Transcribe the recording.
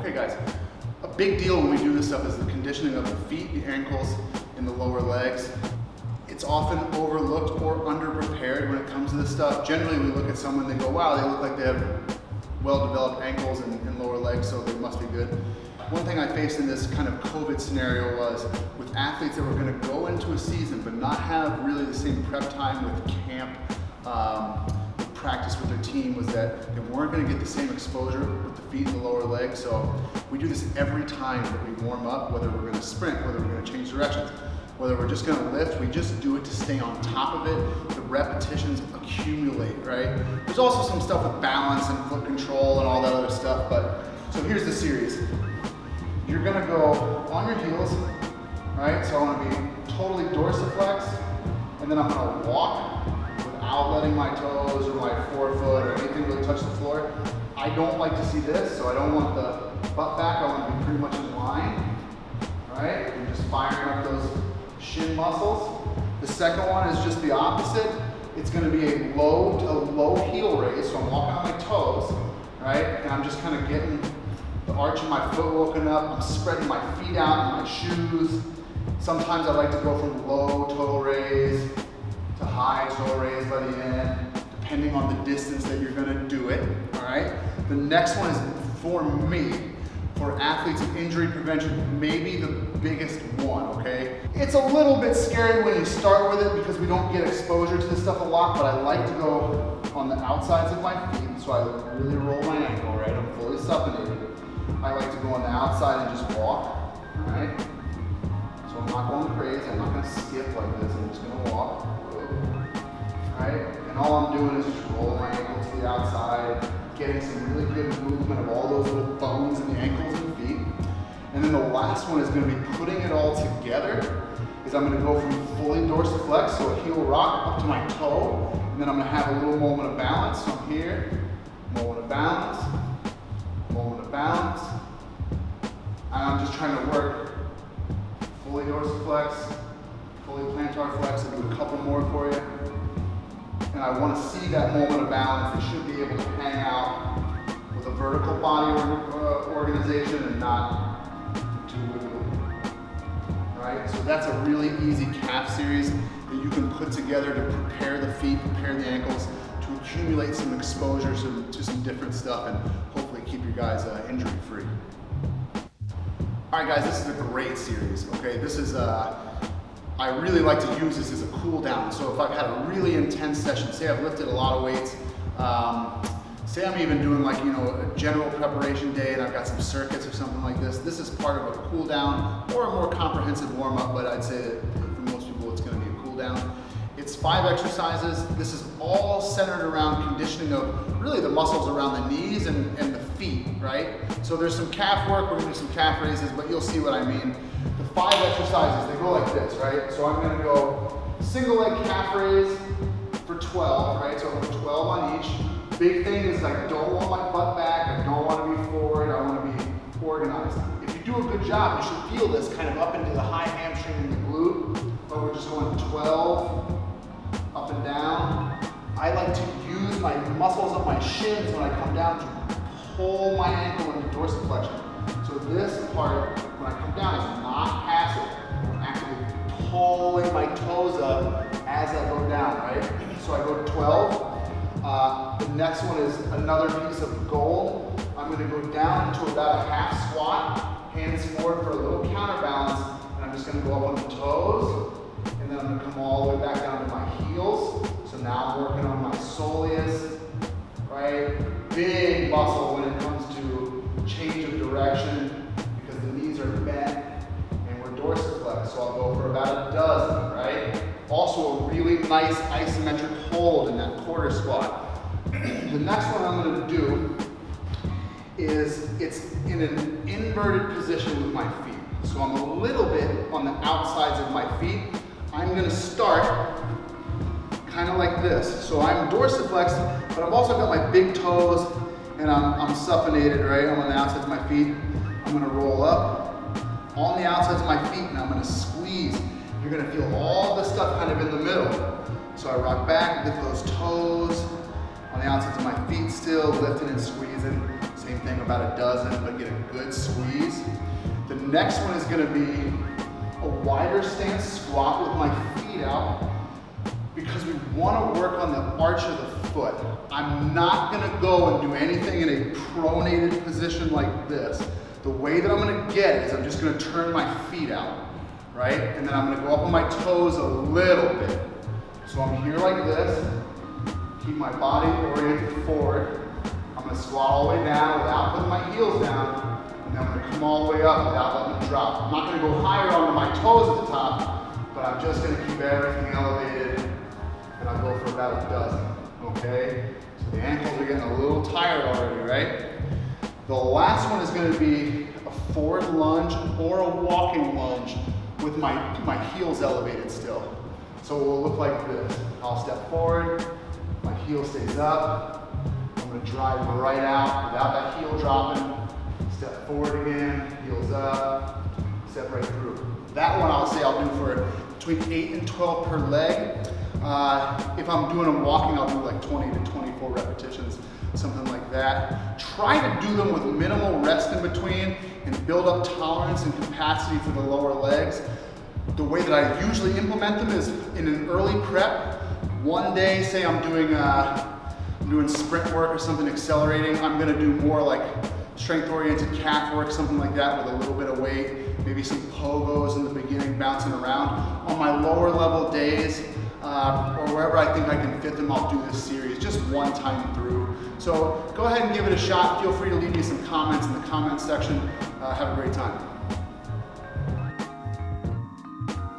Okay guys, a big deal when we do this stuff is the conditioning of the feet, the ankles, and the lower legs. It's often overlooked or underprepared when it comes to this stuff. Generally we look at someone and they go, wow, they look like they have well-developed ankles and lower legs, so they must be good. One thing I faced in this kind of COVID scenario was with athletes that were going to go into a season but not have really the same prep time with camp, practice with their team, was that they weren't going to get the same exposure with the feet and the lower legs. So we do this every time that we warm up, whether we're going to sprint, whether we're going to change directions, whether we're just going to lift. We just do it to stay on top of it. The repetitions accumulate, right? There's also some stuff with balance and foot control and all that other stuff, but so here's the series. You're going to go on your heels, right? So I want to be totally dorsiflex, and then I'm going to walk without letting my toes or my forefoot or anything really touch the floor. I don't like to see this, so I don't want the butt back. I want to be pretty much in line, right? And just firing up those shin muscles. The second one is just the opposite. It's going to be a low heel raise, so I'm walking on my toes, right? And I'm just kind of getting the arch of my foot woken up. I'm spreading my feet out in my shoes. Sometimes I like to go from low toe raise to high toe raise by the end, depending on the distance that you're gonna do it, all right? The next one is, for me, for athletes in injury prevention, maybe the biggest one, okay? It's a little bit scary when you start with it because we don't get exposure to this stuff a lot, but I like to go on the outsides of my feet, so I really roll my ankle, right? I'm fully supinated. I like to go on the outside and just walk, all right? So I'm not going crazy, I'm not gonna skip like this, I'm just gonna walk. Right? And all I'm doing is just rolling my ankle to the outside, getting some really good movement of all those little bones in the ankles and feet. And then the last one is going to be putting it all together. Is I'm going to go from fully dorsiflex, so a heel rock up to my toe, and then I'm going to have a little moment of balance. So I'm here, moment of balance, moment of balance. And I'm just trying to work fully dorsiflex, fully plantar flex. I'll do a couple more for you. And I want to see that moment of balance. They should be able to hang out with a vertical body organization and not too wiggly. Right? So that's a really easy calf series that you can put together to prepare the feet, prepare the ankles, to accumulate some exposure to some different stuff and hopefully keep your guys injury free. All right guys, this is a great series, okay? This is I really like to use this as a cool down. So if I've had a really intense session, say I've lifted a lot of weights, say I'm even doing like, you know, a general preparation day and I've got some circuits or something like this, this is part of a cool down or a more comprehensive warm up, but I'd say that for most people it's going to be a cool down. It's 5 exercises. This is all centered around conditioning of really the muscles around the knees and the feet, right? So there's some calf work, we're going to do some calf raises, but you'll see what I mean. The 5 exercises, they go like this, right? So I'm going to go single leg calf raise for 12, right? So I'm going to 12 on each. Big thing is I don't want my butt back, I don't want to be forward, I want to be organized. If you do a good job, you should feel this kind of up into the high hamstring and the glute, but we're just going 12 up and down. I like to use my muscles of my shins when I come down to pull my ankle into dorsiflexion. So this part, when I come down, is not passive. I'm actually pulling my toes up as I go down, right? So I go to 12. The next one is another piece of gold. I'm going to go down to about a half squat, hands forward for a little counterbalance, and I'm just going to go up on the toes, and then I'm going to come all the way back down to my heels. So now I'm working on my soleus, right? Big muscle when it comes to change of direction because the knees are bent and we're dorsiflex. So I'll go for about a dozen, right? Also a really nice isometric hold in that quarter squat. The next one I'm going to do is it's in an inverted position with my feet. So I'm a little bit on the outsides of my feet. I'm going to start kind of like this. So I'm dorsiflexed, but I've also got my big toes and I'm supinated, right? I'm on the outsides of my feet. I'm going to roll up on the outsides of my feet and I'm going to squeeze. You're going to feel all the stuff kind of in the middle. So I rock back, lift those toes, on the outsides of my feet still, lifting and squeezing. Same thing, about a dozen, but get a good squeeze. The next one is gonna be a wider stance squat with my feet out, because we wanna work on the arch of the foot. I'm not gonna go and do anything in a pronated position like this. The way that I'm gonna get it is I'm just gonna turn my feet out, right? And then I'm gonna go up on my toes a little bit. So I'm here like this, keep my body oriented forward. I'm gonna squat all the way down without putting my heels down, and then I'm gonna come all the way up without letting them drop. I'm not gonna go higher onto my toes at the top, but I'm just gonna keep everything elevated, and I'll go for about a dozen, okay? So the ankles are getting a little tired already, right? The last one is gonna be a forward lunge or a walking lunge with my heels elevated still. So it will look like this. I'll step forward, my heel stays up, I'm gonna drive right out without that heel dropping, step forward again, heels up, step right through. That one I'll say I'll do for between 8 and 12 per leg. If I'm doing them walking, I'll do like 20 to 24 repetitions, something like that. Try to do them with minimal rest in between and build up tolerance and capacity for the lower legs. The way that I usually implement them is in an early prep. One day, say I'm doing sprint work or something accelerating, I'm gonna do more like strength-oriented calf work, something like that with a little bit of weight, maybe some pogos in the beginning, bouncing around. On my lower level days, or wherever I think I can fit them, I'll do this series just one time through. So go ahead and give it a shot. Feel free to leave me some comments in the comments section. Have a great time.